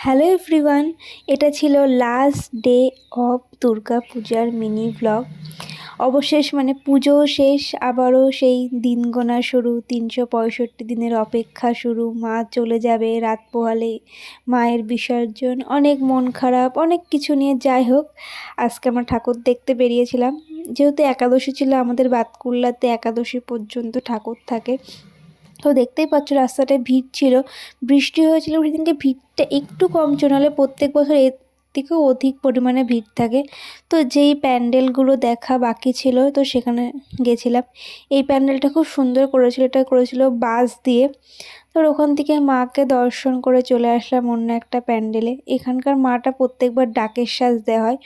Hello everyone, এটা ছিল last day of Durga পূজার মিনি ব্লগ। অবশেষ পুজো শেষ, আবারও সেই দিন গোনা শুরু, 365 দিনের অপেক্ষা শুরু। মা চলে যাবে রাত পোহালে, মায়ের বিসর্জন, অনেক মন খারাপ, অনেক কিছু নিয়ে। যাই হোক, আজকে আমরা ঠাকুর দেখতে বেরিয়েছিলাম। যেহেতু একাদশী ছিল, আমাদের বাতকুল্লাতে একাদশী পর্যন্ত ঠাকুর থাকে। তো দেখতেই পাচ্ছ রাস্তাটায় ভিড় ছিল, বৃষ্টি হয়েছিল সেদিনকে, ভিড়টা একটু কম ছিল, নাহলে প্রত্যেক বছর এর থেকেও অধিক পরিমাণে ভিড় থাকে। তো যেই প্যান্ডেলগুলো দেখা বাকি ছিল, তো সেখানে গেছিলাম। এই প্যান্ডেলটা খুব সুন্দর করেছিল, এটা করেছিল বাঁশ দিয়ে। তো ওখান থেকে মাকে দর্শন করে চলে আসলাম অন্য একটা প্যান্ডেলে। এখানকার মাটা প্রত্যেকবার ডাকের শ্বাস দেওয়া হয়।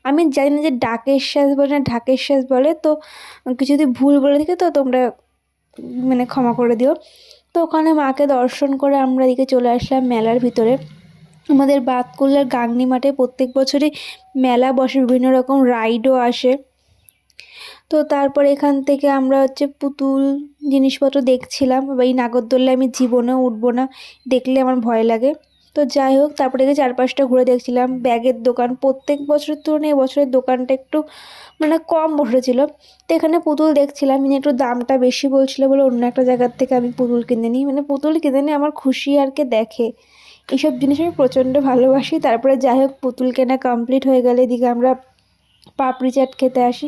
আমি জানি না যে ডাকের শ্বাস বলে না ঢাকের শ্বাস বলে, তো কিছু যদি ভুল বলে থাকি তো তোমরা ক্ষমা করে দিও। তো ওখানে মাকে দর্শন করে আমরা এদিকে চলে আসলাম মেলার ভিতরে। আমাদের বাতকুল্লার গাংনী মাঠে প্রত্যেক বছরই মেলা বসে, বিভিন্ন রকম রাইডও আসে। তো তারপর এখান থেকে আমরা পুতুল জিনিসপত্র দেখছিলাম। এই নাগরদোল্লায় আমি জীবনেও উঠবো না, দেখলে আমার ভয় লাগে। তো যাই হোক, তারপরে চারপাশটা ঘুরে দেখছিলাম। ব্যাগের দোকান, প্রত্যেক বছরের তুলনায় এবছরের দোকানটা একটু কম বসেছিল। তো এখানে পুতুল দেখছিলাম, একটু দামটা বেশি বলছিল বলে অন্য একটা জায়গার থেকে আমি পুতুল কিনে নিই। পুতুল কিনে নিয়ে আমার খুশি আর কে দেখে, এইসব জিনিস আমি প্রচণ্ড ভালোবাসি। তারপরে যাই হোক, পুতুল কেনা কমপ্লিট হয়ে গেলে এদিকে আমরা পাপড়ি চাট খেতে আসি।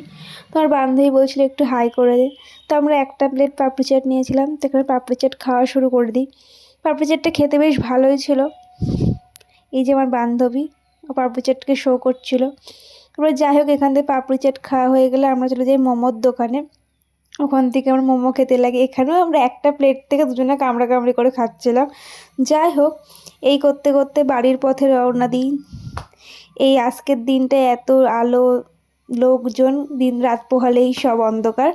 তো আমার বান্ধবী বলছিল একটু হাই করে দে, তো আমরা একটা প্লেট পাপড়ি চাট নিয়েছিলাম। তো এখানে পাপড়ি চাট খাওয়া শুরু করে দিই। পাপড়ি চাটটা খেতে বেশ ভালোই ছিল। এই যে আমার বান্ধবী, ও পাপড়ি চাটকে শো করছিল। তারপরে যাই হোক, এখান থেকে পাপড়ি চাট খাওয়া হয়ে গেলে আমরা চলে যাই মোমোর দোকানে। ওখান থেকে আমরা মোমো খেতে লাগি। এখানেও আমরা একটা প্লেট থেকে দুজনে কামড়াকামড়ি করে খাচ্ছিলাম। যাই হোক, এই করতে করতে বাড়ির পথে রওনা দিই। এই আজকের দিনটা এত আলো, লোকজন, দিন রাত পোহালেই সব অন্ধকার।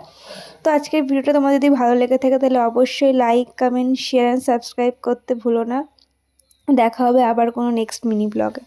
তো আজকের ভিডিওটা তোমার যদি ভালো লেগে থাকে তাহলে অবশ্যই like, comment, share and subscribe করতে ভুলো না। দেখা হবে আবার কোনো নেক্সট মিনি ব্লগে।